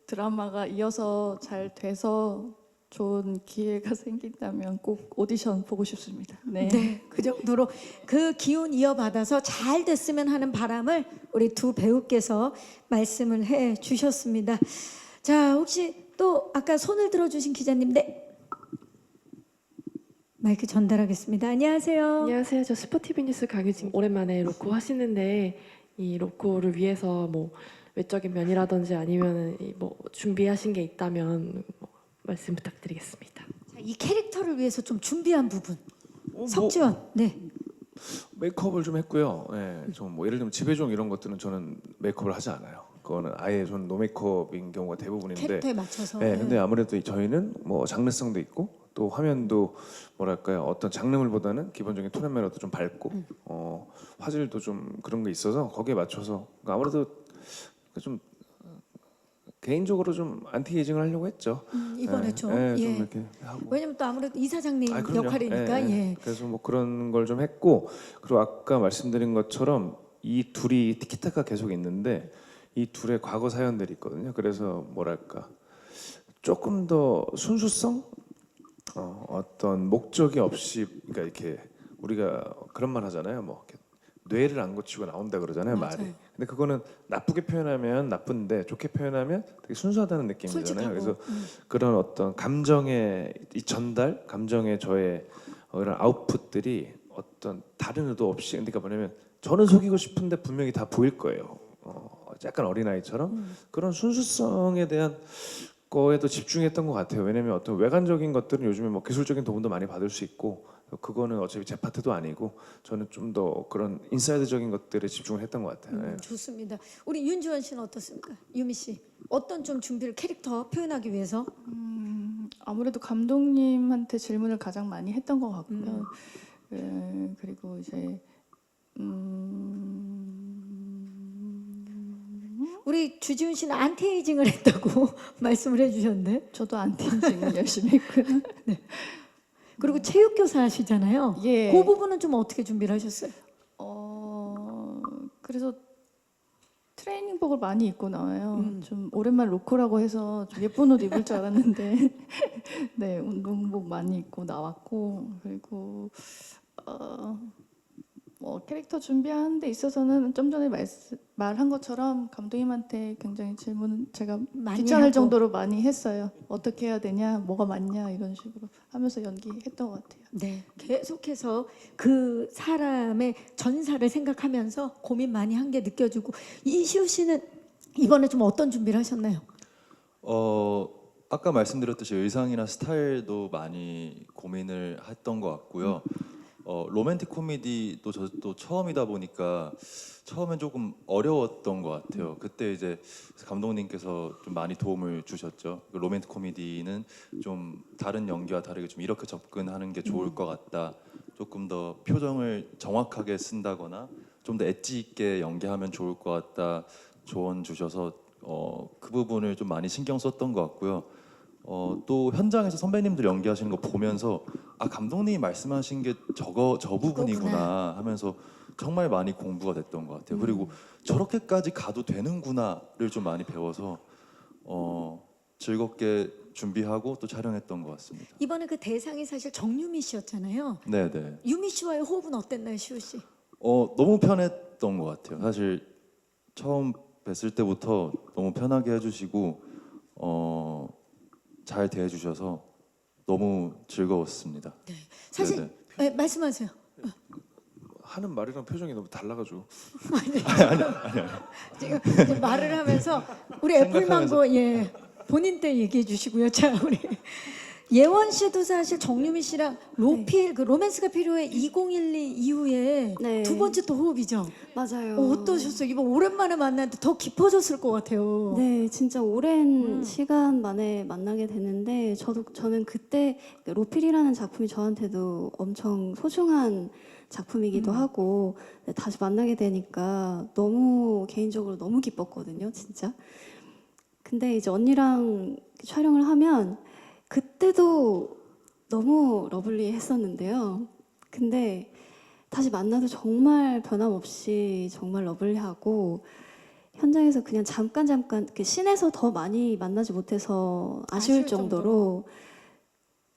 드라마가 이어서 잘 돼서 좋은 기회가 생긴다면 꼭 오디션 보고 싶습니다. 네. 네, 그 정도로 그 기운 이어받아서 잘 됐으면 하는 바람을 우리 두 배우께서 말씀을 해 주셨습니다. 자, 혹시 또 아까 손을 들어주신 기자님, 네. 마이크 전달하겠습니다. 안녕하세요. 안녕하세요. 저 스포티비 뉴스 강유진. 오랜만에 로코 하시는데 이 로코를 위해서 뭐 외적인 면이라든지 아니면 뭐 준비하신 게 있다면 뭐 말씀 부탁드리겠습니다. 자, 이 캐릭터를 위해서 좀 준비한 부분. 뭐 석지원, 네. 메이크업을 좀 했고요. 예, 좀 뭐 예를 들면 지배종 이런 것들은 저는 메이크업을 하지 않아요. 그거는 아예 저는 노 메이크업인 경우가 대부분인데. 캐릭터에 맞춰서. 네, 근데 아무래도 저희는 뭐 장르성도 있고 또 화면도 뭐랄까요 어떤 장르물보다는 기본적인 톤 앤 매너도 좀 밝고 화질도 좀 그런 게 있어서 거기에 맞춰서 그러니까 아무래도 좀 개인적으로 좀 안티에이징을 하려고 했죠. 이번에 예, 좀. 예, 좀 예. 이렇게 하고. 왜냐면 또 아무래도 이사장님 그럼요. 역할이니까. 예. 그래서 뭐 그런 걸 좀 했고 그리고 아까 말씀드린 것처럼 이 둘이 티키타카 계속 있는데 이 둘의 과거 사연들이 있거든요. 그래서 뭐랄까 조금 더 순수성 어떤 목적이 없이 그러니까 이렇게 우리가 그런 말 하잖아요. 뭐 이렇게 뇌를 안 고치고 나온다 그러잖아요. 맞아요. 말이. 근데 그거는 나쁘게 표현하면 나쁜데 좋게 표현하면 되게 순수하다는 느낌이잖아요. 솔직하고. 그래서 그런 어떤 감정의 이 전달, 감정의 저의 이런 아웃풋들이 어떤 다른 의도 없이 그러니까 뭐냐면 저는 속이고 싶은데 분명히 다 보일 거예요. 약간 어린아이처럼 그런 순수성에 대한 거에도 집중했던 것 같아요. 왜냐하면 어떤 외관적인 것들은 요즘에 뭐 기술적인 도움도 많이 받을 수 있고 그거는 어차피 제 파트도 아니고 저는 좀 더 그런 인사이드적인 것들에 집중을 했던 것 같아요. 예. 좋습니다. 우리 윤주원 씨는 어떻습니까? 유미 씨 어떤 좀 준비를 캐릭터 표현하기 위해서? 아무래도 감독님한테 질문을 가장 많이 했던 것 같고요. 그리고 이제 우리 주지훈 씨는 안티에이징을 했다고 말씀을 해주셨는데. 저도 안티에이징을 열심히 했고요. 그리고 체육교사 하시잖아요. 예. 그 부분은 좀 어떻게 준비를 하셨어요? 그래서 트레이닝복을 많이 입고 나와요. 좀 오랜만에 로코라고 해서 좀 예쁜 옷 입을 줄 알았는데 네 운동복 많이 입고 나왔고 그리고 뭐 캐릭터 준비하는 데 있어서는 좀 전에 말한 것처럼 감독님한테 굉장히 질문을 제가 많이 귀찮을 하고. 정도로 많이 했어요. 어떻게 해야 되냐, 뭐가 맞냐 이런 식으로 하면서 연기했던 것 같아요. 네, 계속해서 그 사람의 전사를 생각하면서 고민 많이 한 게 느껴지고 이시우 씨는 이번에 좀 어떤 준비를 하셨나요? 아까 말씀드렸듯이 의상이나 스타일도 많이 고민을 했던 것 같고요. 로맨틱 코미디도 저도 처음이다 보니까 처음엔 조금 어려웠던 것 같아요. 그때 이제 감독님께서 좀 많이 도움을 주셨죠. 그 로맨틱 코미디는 좀 다른 연기와 다르게 좀 이렇게 접근하는 게 좋을 것 같다. 조금 더 표정을 정확하게 쓴다거나 좀 더 엣지 있게 연기하면 좋을 것 같다. 조언 주셔서 그 부분을 좀 많이 신경 썼던 것 같고요. 또 현장에서 선배님들 연기하시는 거 보면서 아 감독님이 말씀하신 게 저 부분이구나 하면서 정말 많이 공부가 됐던 것 같아요. 그리고 저렇게까지 가도 되는구나를 좀 많이 배워서 즐겁게 준비하고 또 촬영했던 것 같습니다. 이번에 그 대상이 사실 정유미 씨였잖아요. 네네. 유미 씨와의 호흡은 어땠나요, 시우 씨? 너무 편했던 것 같아요. 사실 처음 뵀을 때부터 너무 편하게 해주시고 잘 대해주셔서 너무 즐거웠습니다. 사실 네네. 네, 말씀하세요. 하는 말이랑 표정이 너무 달라가지고 지금 말을 하면서 우리 애플망고 본인 때 얘기해 주시고요. 자 우리 예원 씨도 사실 정유미 씨랑 로필 그 로맨스가 필요해 2012 이후에 네. 두 번째 또 호흡이죠. 맞아요. 어떠셨어요? 이번 오랜만에 만났는데 더 깊어졌을 것 같아요. 네, 진짜 오랜 시간 만에 만나게 됐는데 저는 그때 로필이라는 작품이 저한테도 엄청 소중한 작품이기도 하고 다시 만나게 되니까 너무 개인적으로 너무 기뻤거든요, 진짜. 근데 이제 언니랑 촬영을 하면 그때도 너무 러블리했었는데요. 근데 다시 만나도 정말 변함없이 정말 러블리하고 현장에서 그냥 잠깐 그 씬에서 더 많이 만나지 못해서 아쉬울 정도로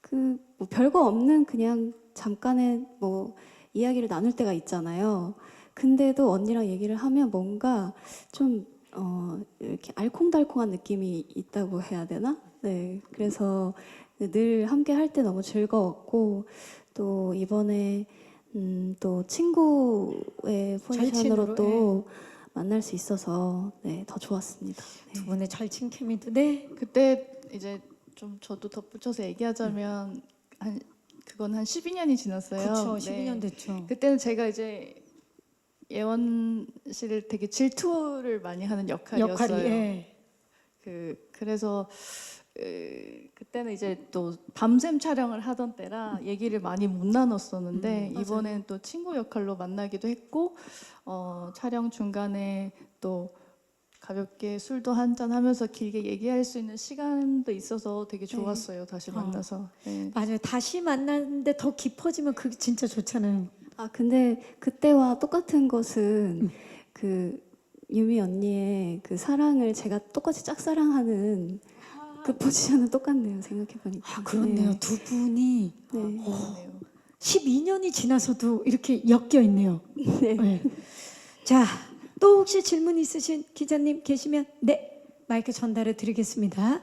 그 뭐 별거 없는 그냥 잠깐의 뭐 이야기를 나눌 때가 있잖아요. 근데도 언니랑 얘기를 하면 뭔가 좀 이렇게 알콩달콩한 느낌이 있다고 해야 되나? 네, 그래서 늘 함께 할 때 너무 즐거웠고 또 이번에 또 친구의 포지션으로 절친으로, 또 만날 수 있어서 더 좋았습니다. 두 분의 절친 케미도 네. 그때 이제 좀 저도 덧붙여서 얘기하자면 그건 한 12년이 지났어요. 그렇죠. 네. 12년 됐죠. 그때는 제가 이제 예원 씨를 되게 질투를 많이 하는 역할이었어요. 역할이 그래서 그때는 이제 또 밤샘 촬영을 하던 때라 얘기를 많이 못 나눴었는데 이번엔 또 친구 역할로 만나기도 했고 촬영 중간에 또 가볍게 술도 한잔 하면서 길게 얘기할 수 있는 시간도 있어서 되게 좋았어요. 다시 만나서. 네. 맞아요. 다시 만났는데 더 깊어지면 그게 진짜 좋잖아요. 아 근데 그때와 똑같은 것은 그 유미 언니의 그 사랑을 제가 똑같이 짝사랑하는 그 포지션은 똑같네요. 생각해보니까. 아 그렇네요. 두 분이 네. 12년이 지나서도 이렇게 엮여 있네요. 네. 네. 자, 또 혹시 질문 있으신 기자님 계시면 네 마이크 전달해 드리겠습니다.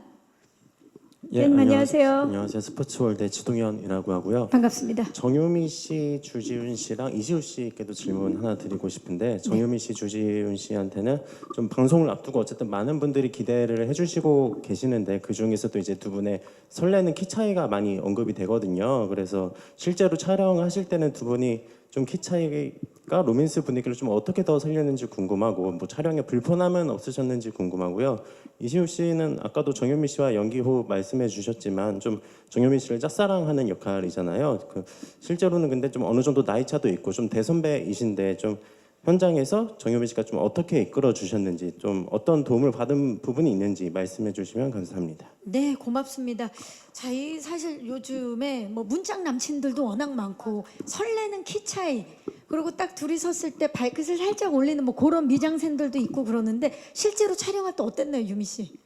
네, 안녕하세요. 안녕하세요. 스포츠월드 지동현이라고 하고요. 반갑습니다. 정유미 씨, 주지훈 씨랑 이시우 씨께도 질문 하나 드리고 싶은데 정유미 씨, 주지훈 씨한테는 좀 방송을 앞두고 어쨌든 많은 분들이 기대를 해주시고 계시는데 그 중에서도 이제 두 분의 설레는 키 차이가 많이 언급이 되거든요. 그래서 실제로 촬영하실 때는 두 분이 좀 키 차이가 로맨스 분위기를 좀 어떻게 더 살렸는지 궁금하고 뭐 촬영에 불편함은 없으셨는지 궁금하고요. 이시우 씨는 아까도 정유미 씨와 연기 호흡 말씀해 주셨지만 좀 정유미 씨를 짝사랑하는 역할이잖아요. 그 실제로는 근데 좀 어느 정도 나이 차도 있고 좀 대선배이신데 좀 현장에서 정유미 씨가 좀 어떻게 이끌어 주셨는지 좀 어떤 도움을 받은 부분이 있는지 말씀해 주시면 감사합니다. 네, 고맙습니다. 자, 이 사실 요즘에 뭐 문짝 남친들도 워낙 많고 설레는 키 차이 그리고 딱 둘이 섰을 때 발끝을 살짝 올리는 뭐 그런 미장센들도 있고 그러는데 실제로 촬영할 때 어땠나요, 유미 씨?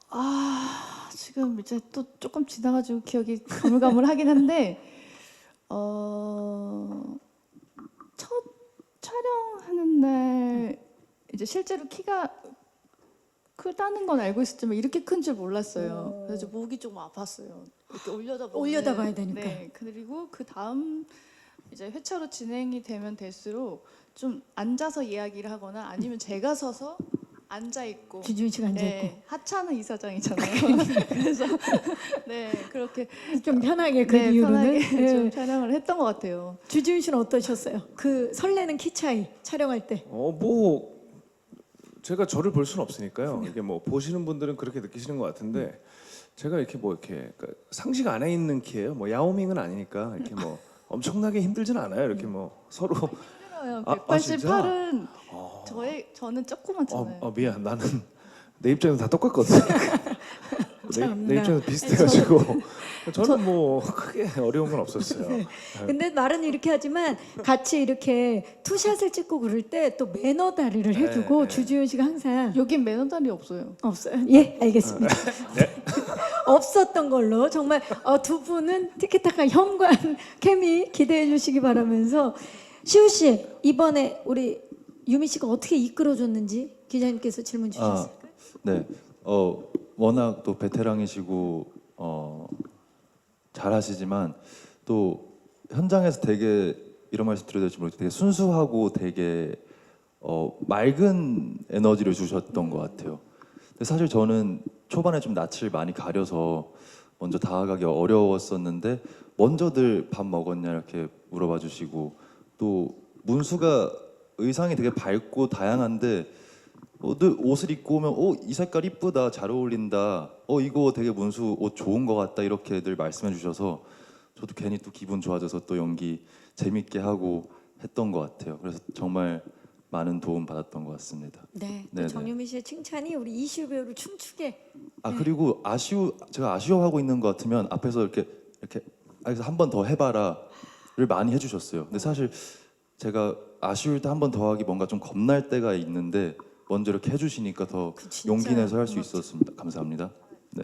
아 지금 이제 또 조금 지나가지고 기억이 가물가물하긴 한데 첫 촬영하는 날 이제 실제로 키가 크다는 건 알고 있었지만 이렇게 큰 줄 몰랐어요. 그래서 목이 조금 아팠어요. 이렇게 올려다 봐야 되니까. 네, 그리고 그 다음 이제 회차로 진행이 되면 될수록 좀 앉아서 이야기를 하거나 아니면 제가 서서 앉아 있고 주지훈 씨가 앉아 있고 네, 하찮은 이사장이잖아요. 그래서 네 그렇게 좀 편하게 그 네, 이유로는 편하게 예. 좀 촬영을 했던 것 같아요. 주지훈 씨는 어떠셨어요? 그 설레는 키 차이 촬영할 때. 뭐 제가 저를 볼 수는 없으니까요. 이게 뭐 보시는 분들은 그렇게 느끼시는 것 같은데 제가 이렇게 뭐 이렇게 그러니까 상식 안에 있는 키예요. 뭐 야오밍은 아니니까 이렇게 뭐 엄청나게 힘들진 않아요. 이렇게 뭐 서로 힘들어요. 아, 진짜? 188은 저는 조그맣잖아요. 미안 나는 내 입장에서 다 똑같거든. 내 입장에서 비슷해가지고 저는 뭐 크게 어려운 건 없었어요. 네. 근데 말은 이렇게 하지만 같이 이렇게 투샷을 찍고 그럴 때 또 매너 다리를 해주고 네. 주지훈 씨가 항상 여긴 매너다리 없어요. 없어요. 예, 알겠습니다. 없었던 걸로 정말 두 분은 티키타카 현관 케미 기대해 주시기 바라면서 시우 씨 이번에 우리 유미 씨가 어떻게 이끌어줬는지 기자님께서 질문 주셨어요. 네. 워낙 또 베테랑이시고 잘하시지만 또 현장에서 되게 이런 말씀 드려야 될지 모르겠는데 되게 순수하고 되게 맑은 에너지를 주셨던 것 같아요. 근데 사실 저는 초반에 좀 낯을 많이 가려서 먼저 다가가기 어려웠었는데 먼저들 밥 먹었냐 이렇게 물어봐 주시고 또 문수가 의상이 되게 밝고 다양한데 늘 옷을 입고 오면 이 색깔 이쁘다 잘 어울린다 이거 되게 문수 옷 좋은 것 같다 이렇게들 말씀해 주셔서 저도 괜히 또 기분 좋아져서 또 연기 재밌게 하고 했던 것 같아요. 그래서 정말 많은 도움 받았던 것 같습니다. 네, 또 네네. 정유미 씨의 칭찬이 우리 이시우 배우를 춤추게. 그리고 제가 아쉬워하고 있는 것 같으면 앞에서 이렇게 그래서 한 번 더 해봐라를 많이 해주셨어요. 근데 사실 제가 아쉬울 때 한 번 더 하기 뭔가 좀 겁날 때가 있는데 먼저 이렇게 해주시니까 더 진짜 용기 내서 할 수 고맙죠. 있었습니다. 감사합니다. 네,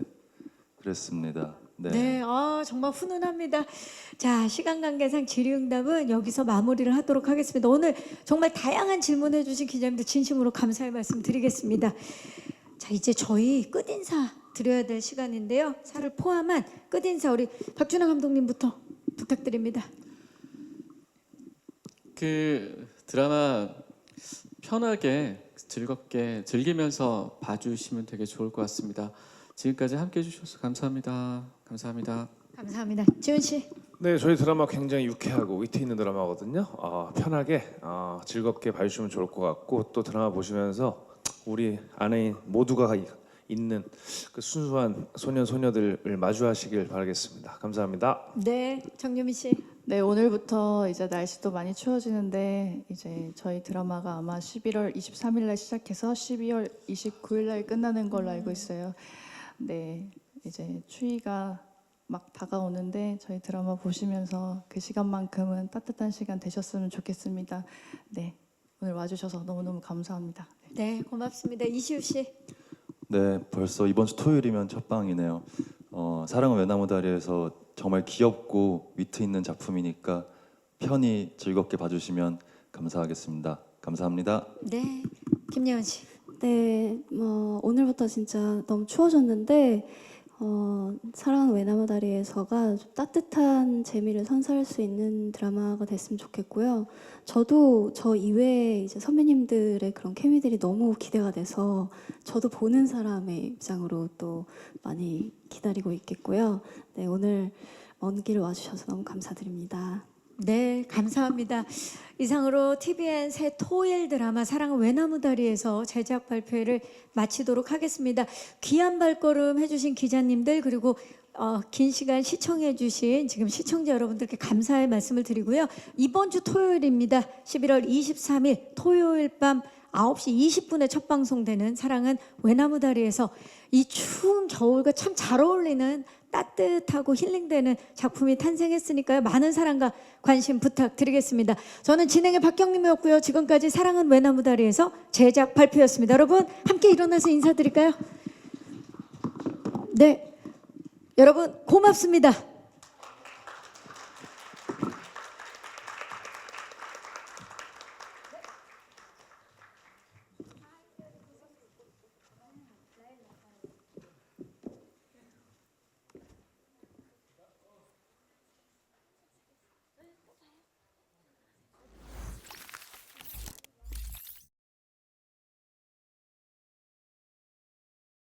그랬습니다. 네. 네, 정말 훈훈합니다. 자, 시간 관계상 질의응답은 여기서 마무리를 하도록 하겠습니다. 오늘 정말 다양한 질문해 주신 기자님들 진심으로 감사의 말씀 드리겠습니다. 자, 이제 저희 끝인사 드려야 될 시간인데요. 사를 포함한 끝인사 우리 박준하 감독님부터 부탁드립니다. 그 드라마 편하게 즐겁게 즐기면서 봐주시면 되게 좋을 것 같습니다. 지금까지 함께해 주셔서 감사합니다. 감사합니다. 감사합니다. 지훈 씨. 네, 저희 드라마 굉장히 유쾌하고 위트 있는 드라마거든요. 편하게 즐겁게 봐주시면 좋을 것 같고 또 드라마 보시면서 우리 안에 모두가 있는 그 순수한 소년 소녀들을 마주하시길 바라겠습니다. 감사합니다. 네, 정유미 씨. 네, 오늘부터 이제 날씨도 많이 추워지는데 이제 저희 드라마가 아마 11월 23일 날 시작해서 12월 29일 날 끝나는 걸로 알고 있어요. 네, 이제 추위가 막 다가오는데 저희 드라마 보시면서 그 시간만큼은 따뜻한 시간 되셨으면 좋겠습니다. 네, 오늘 와주셔서 너무너무 감사합니다. 네, 고맙습니다. 이시우 씨. 네, 벌써 이번 주 토요일이면 첫 방이네요. 사랑은 외나무다리에서 정말 귀엽고 위트 있는 작품이니까 편히 즐겁게 봐주시면 감사하겠습니다. 감사합니다. 네, 김예원 씨. 네, 오늘부터 진짜 너무 추워졌는데 사랑하는 외나무다리에서가 좀 따뜻한 재미를 선사할 수 있는 드라마가 됐으면 좋겠고요. 저도 저 이외에 이제 선배님들의 그런 케미들이 너무 기대가 돼서 저도 보는 사람의 입장으로 또 많이 기다리고 있겠고요. 네, 오늘 먼 길 와주셔서 너무 감사드립니다. 네, 감사합니다. 이상으로 TVN 새 토일 드라마 사랑은 외나무다리에서 제작 발표회를 마치도록 하겠습니다. 귀한 발걸음 해주신 기자님들 그리고 긴 시간 시청해주신 지금 시청자 여러분들께 감사의 말씀을 드리고요. 이번 주 토요일입니다. 11월 23일 토요일 밤 9시 20분에 첫 방송되는 사랑은 외나무다리에서 이 추운 겨울과 참 잘 어울리는 따뜻하고 힐링되는 작품이 탄생했으니까요. 많은 사랑과 관심 부탁드리겠습니다. 저는 진행의 박경림이었고요. 지금까지 사랑은 외나무다리에서 제작 발표였습니다. 여러분 함께 일어나서 인사드릴까요? 네, 여러분 고맙습니다.